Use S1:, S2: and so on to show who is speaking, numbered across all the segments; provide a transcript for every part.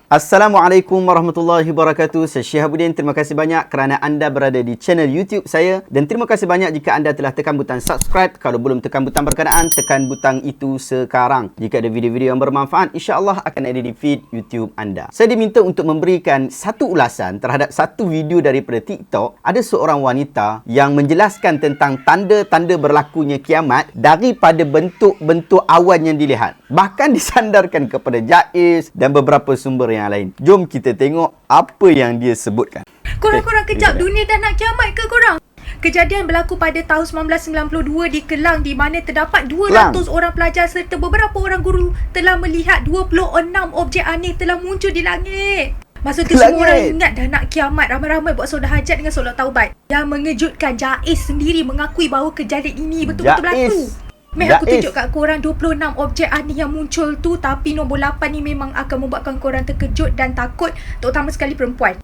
S1: Assalamualaikum warahmatullahi wabarakatuh. Saya Syihabuddin. Terima kasih banyak kerana anda berada di channel YouTube saya. Dan terima kasih banyak jika anda telah tekan butang subscribe. Kalau belum tekan butang berkenaan, tekan butang itu sekarang. Jika ada video-video yang bermanfaat, insya-Allah akan ada di feed YouTube anda. Saya diminta untuk memberikan satu ulasan terhadap satu video daripada TikTok. Ada seorang wanita yang menjelaskan tentang tanda-tanda berlakunya kiamat daripada bentuk-bentuk awan yang dilihat. Bahkan disandarkan kepada Jaiz dan beberapa sumber yang lain. Jom kita tengok apa yang dia sebutkan.
S2: Korang kejap, dunia dah nak kiamat ke korang? Kejadian berlaku pada tahun 1992 di Kelang, di mana terdapat 200 orang pelajar serta beberapa orang guru telah melihat 26 objek aneh telah muncul di langit. Masa tu semua orang ingat dah nak kiamat. Ramai-ramai buat solat hajat dengan solat taubat. Yang mengejutkan, Jaiz sendiri mengakui bahawa kejadian ini betul-betul berlaku. Aku tunjuk kat korang 26 objek aneh yang muncul tu. Tapi nombor 8 ni memang akan membuatkan korang terkejut dan takut, terutama sekali perempuan.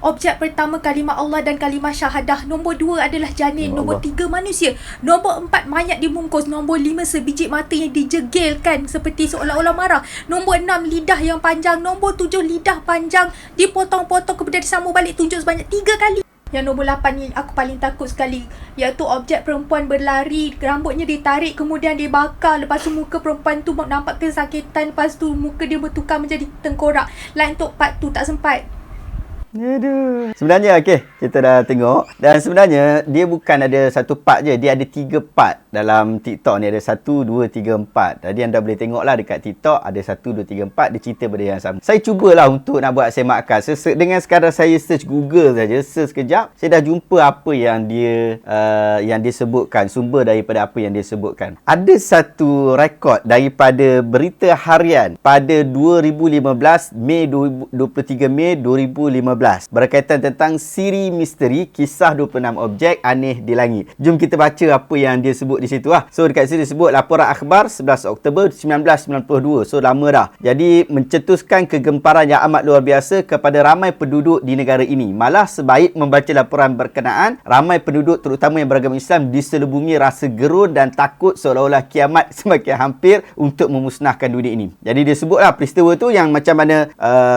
S2: Objek pertama kalimah Allah dan kalimah syahadah. Nombor 2 adalah janin. Nombor 3 manusia. Nombor 4 mayat dibungkus. Nombor 5 sebiji mata yang dijegilkan seperti seolah-olah marah. Nombor 6 lidah yang panjang. Nombor 7 lidah panjang dipotong-potong kemudian disambung balik tunjuk sebanyak 3 kali. Yang nombor 8 ni aku paling takut sekali, iaitu objek perempuan berlari, rambutnya ditarik kemudian dibakar. Lepas tu muka perempuan tu nampak kesakitan. Lepas tu muka dia bertukar menjadi tengkorak. Lain untuk part tu tak sempat.
S1: Aduh. Sebenarnya kita dah tengok. Dan sebenarnya dia bukan ada satu part je. Dia ada 3 part dalam TikTok ni. Ada 1, 2, 3, 4. Tadi anda boleh tengok lah dekat TikTok. Ada 1, 2, 3, 4. Dia cerita benda yang sama. Saya cubalah untuk nak buat semakan. Dengan sekadar saya search Google saja, search sekejap, saya dah jumpa apa yang dia sebutkan. Sumber daripada apa yang dia sebutkan. Ada satu rekod daripada Berita Harian pada 2015, 23 Mei 2015. Berkaitan tentang siri misteri kisah 26 objek aneh di langit. Jom kita baca apa yang dia sebut di situ lah. So dekat sini disebut laporan akhbar 11 Oktober 1992. So lama dah. Jadi mencetuskan kegemparan yang amat luar biasa kepada ramai penduduk di negara ini. Malah sebaik membaca laporan berkenaan, ramai penduduk terutama yang beragama Islam diselubungi rasa gerun dan takut seolah-olah kiamat semakin hampir untuk memusnahkan dunia ini. Jadi dia sebutlah peristiwa tu yang macam mana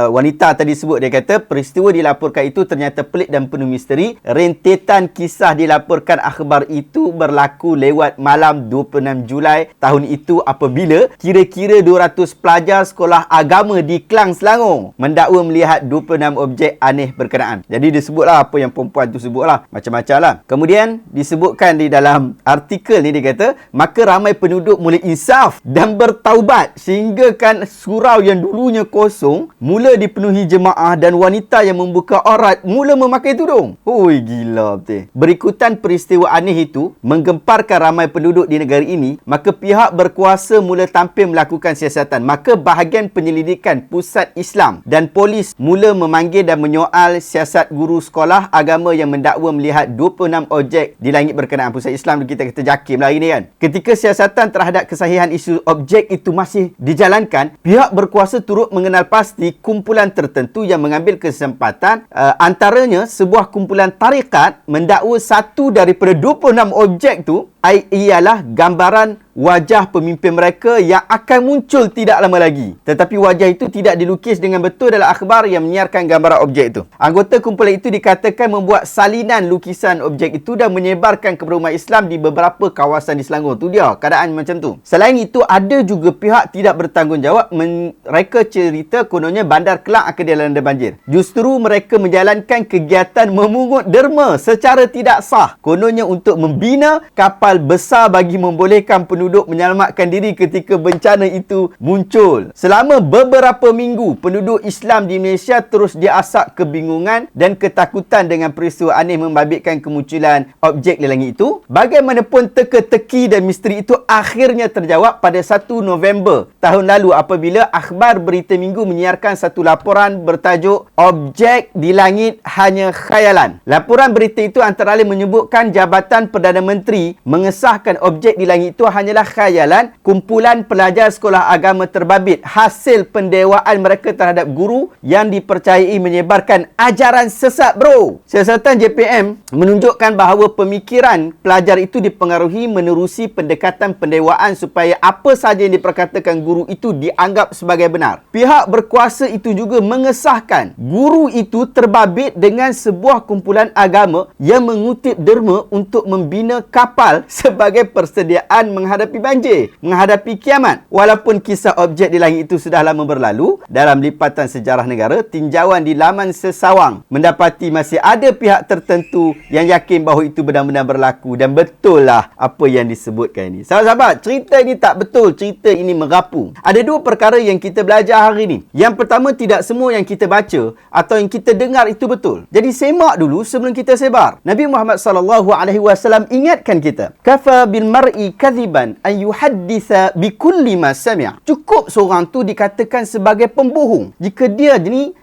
S1: wanita tadi sebut. Dia kata peristiwa dilaporkan itu ternyata pelik dan penuh misteri. Rentetan kisah dilaporkan akhbar itu berlaku lewat malam 26 Julai tahun itu apabila kira-kira 200 pelajar sekolah agama di Kelang, Selangor mendakwa melihat 26 objek aneh berkenaan. Jadi disebutlah apa yang perempuan tu sebutlah. Macam-macam lah. Kemudian disebutkan di dalam artikel ni, dia kata, maka ramai penduduk mula insaf dan bertaubat sehingga kan surau yang dulunya kosong mula dipenuhi jemaah dan wanita yang membuka aurat mula memakai tudung. Oi, gila betul. Berikutan peristiwa aneh itu menggemparkan ramai penduduk di negara ini, maka pihak berkuasa mula tampil melakukan siasatan. Maka bahagian penyelidikan pusat Islam dan polis mula memanggil dan menyoal siasat guru sekolah agama yang mendakwa melihat 26 objek di langit berkenaan. Pusat Islam kita kata JAKIM lah ini kan. Ketika siasatan terhadap kesahihan isu objek itu masih dijalankan, pihak berkuasa turut mengenal pasti kumpulan tertentu yang mengambil kesempatan. Antaranya sebuah kumpulan tarikat mendakwa satu daripada 26 objek tu ialah gambaran wajah pemimpin mereka yang akan muncul tidak lama lagi. Tetapi wajah itu tidak dilukis dengan betul dalam akhbar yang menyiarkan gambaran objek itu. Anggota kumpulan itu dikatakan membuat salinan lukisan objek itu dan menyebarkan kepada umat Islam di beberapa kawasan di Selangor. Tu dia keadaan macam tu. Selain itu, ada juga pihak tidak bertanggungjawab. Mereka cerita kononnya Bandar Kelang akan dilanda banjir. Justru mereka menjalankan kegiatan memungut derma secara tidak sah. Kononnya untuk membina kapal besar bagi membolehkan penduduk menyelamatkan diri ketika bencana itu muncul. Selama beberapa minggu, penduduk Islam di Malaysia terus diasak kebingungan dan ketakutan dengan peristiwa aneh membabitkan kemunculan objek di langit itu. Bagaimanapun teka-teki dan misteri itu akhirnya terjawab pada 1 November tahun lalu apabila akhbar Berita Minggu menyiarkan satu laporan bertajuk Objek di Langit Hanya Khayalan. Laporan berita itu antara lain menyebutkan Jabatan Perdana Menteri mengesahkan objek di langit itu hanyalah khayalan kumpulan pelajar sekolah agama terbabit, hasil pendewaan mereka terhadap guru yang dipercayai menyebarkan ajaran sesat, bro. Siasatan JPM menunjukkan bahawa pemikiran pelajar itu dipengaruhi menerusi pendekatan pendewaan supaya apa sahaja yang diperkatakan guru itu dianggap sebagai benar. Pihak berkuasa itu juga mengesahkan guru itu terbabit dengan sebuah kumpulan agama yang mengutip derma untuk membina kapal sebagai persediaan menghadapi banjir, menghadapi kiamat. Walaupun kisah objek di langit itu sudah lama berlalu, dalam lipatan sejarah negara, tinjauan di laman sesawang mendapati masih ada pihak tertentu yang yakin bahawa itu benar-benar berlaku dan betul lah apa yang disebutkan ini. Sahabat-sahabat, cerita ini tak betul, cerita ini merapu. Ada dua perkara yang kita belajar hari ini. Yang pertama, tidak semua yang kita baca atau yang kita dengar itu betul. Jadi semak dulu sebelum kita sebar. Nabi Muhammad SAW ingatkan kita, kafa bil mar'i kadhiban an yuhadditha bi kulli ma sami'. Cukup seorang tu dikatakan sebagai pembohong jika dia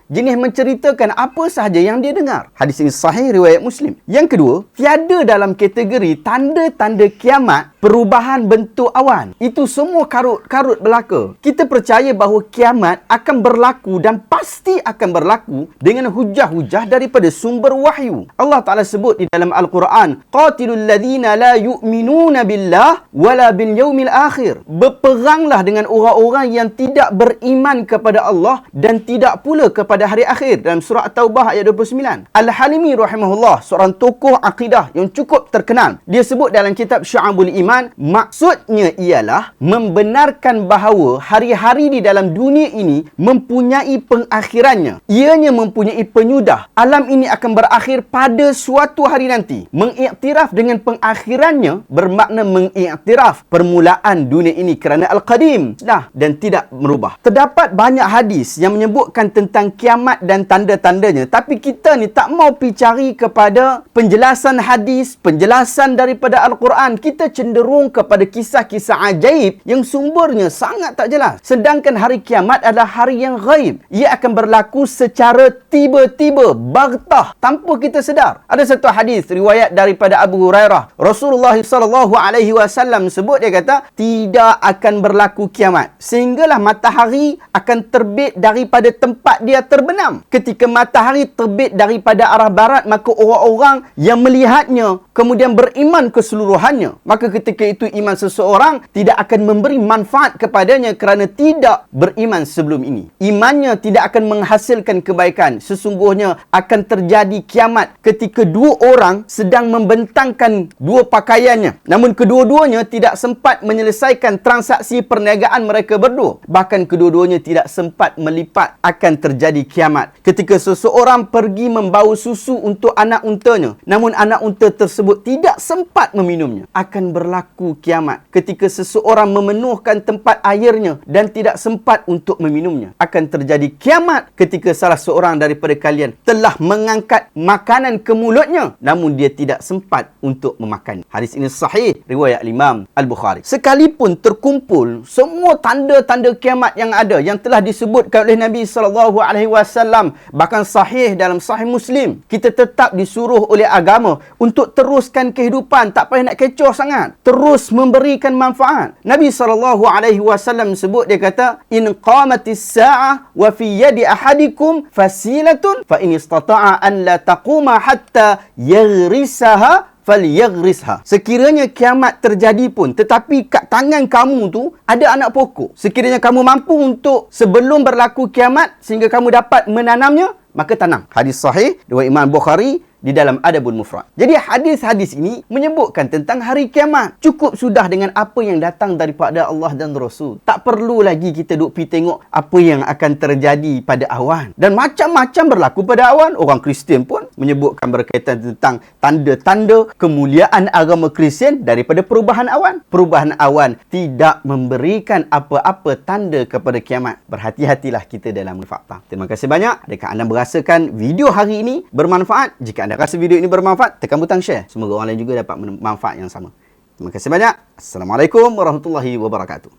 S1: jenis menceritakan apa sahaja yang dia dengar. Hadis ini sahih riwayat Muslim. Yang kedua, tiada dalam kategori tanda-tanda kiamat perubahan bentuk awan. Itu semua karut-karut belaka. Kita percaya bahawa kiamat akan berlaku dan pasti akan berlaku dengan hujah-hujah daripada sumber wahyu. Allah Ta'ala sebut di dalam Al-Quran, qatilul ladhina la yu'minuna billah wala bil yaumil akhir. Berperanglah dengan orang-orang yang tidak beriman kepada Allah dan tidak pula kepada hari akhir, dalam surah At-Taubah ayat 29. Al-Halimi rahimahullah, seorang tokoh akidah yang cukup terkenal, dia sebut dalam kitab Syu'abul Iman, maksudnya ialah membenarkan bahawa hari-hari di dalam dunia ini mempunyai pengakhirannya. Ianya mempunyai penyudah. Alam ini akan berakhir pada suatu hari nanti. Mengiktiraf dengan pengakhirannya bermakna mengiktiraf permulaan dunia ini kerana Al-Qadim dan tidak merubah. Terdapat banyak hadis yang menyebutkan tentang kiamat dan tanda-tandanya, tapi kita ni tak mau pergi cari kepada penjelasan hadis, penjelasan daripada Al-Quran. Kita cenderung kepada kisah-kisah ajaib yang sumbernya sangat tak jelas. Sedangkan hari kiamat adalah hari yang ghaib. Ia akan berlaku secara tiba-tiba, baghtah, tanpa kita sedar. Ada satu hadis riwayat daripada Abu Hurairah. Rasulullah SAW sebut, dia kata, tidak akan berlaku kiamat sehinggalah matahari akan terbit daripada tempat dia terbenam. Ketika matahari terbit daripada arah barat, maka orang-orang yang melihatnya kemudian beriman keseluruhannya. Maka ketika itu iman seseorang tidak akan memberi manfaat kepadanya kerana tidak beriman sebelum ini. Imannya tidak akan menghasilkan kebaikan. Sesungguhnya akan terjadi kiamat ketika dua orang sedang membentangkan dua pakaiannya, namun kedua-duanya tidak sempat menyelesaikan transaksi perniagaan mereka berdua. Bahkan kedua-duanya tidak sempat melipat. Akan terjadi kiamat ketika seseorang pergi membawa susu untuk anak untanya, namun anak unta tersebut tidak sempat meminumnya. Akan berlaku kiamat ketika seseorang memenuhkan tempat airnya dan tidak sempat untuk meminumnya. Akan terjadi kiamat ketika salah seorang daripada kalian telah mengangkat makanan ke mulutnya, namun dia tidak sempat untuk memakan. Hadis ini sahih riwayat Imam Al-Bukhari. Sekalipun terkumpul semua tanda-tanda kiamat yang ada, yang telah disebutkan oleh Nabi SAW, bahkan sahih dalam Sahih Muslim, kita tetap disuruh oleh agama untuk teruskan kehidupan, tak payah nak kecoh sangat, terus memberikan manfaat. Nabi SAW sebut, dia kata, in qamatis sa'ah wa fi yadi ahadikum fasilatun fa in istata'a an la taquma hatta yaghrisaha falyaghrisha. Sekiranya kiamat terjadi pun, tetapi kat tangan kamu tu ada anak pokok. Sekiranya kamu mampu untuk sebelum berlaku kiamat sehingga kamu dapat menanamnya, maka tanam. Hadis sahih riwayat Imam Bukhari di dalam Adabul Mufrad. Jadi hadis-hadis ini menyebutkan tentang hari kiamat. Cukup sudah dengan apa yang datang daripada Allah dan Rasul. Tak perlu lagi kita duk pergi tengok apa yang akan terjadi pada awan. Dan macam-macam berlaku pada awan. Orang Kristian pun menyebutkan berkaitan tentang tanda-tanda kemuliaan agama Kristian daripada perubahan awan. Perubahan awan tidak memberikan apa-apa tanda kepada kiamat. Berhati-hatilah kita dalam fakta. Terima kasih banyak. Adakah anda merasakan video hari ini bermanfaat? Jika anda rasa video ini bermanfaat, tekan butang share. Semoga orang lain juga dapat manfaat yang sama. Terima kasih banyak. Assalamualaikum warahmatullahi wabarakatuh.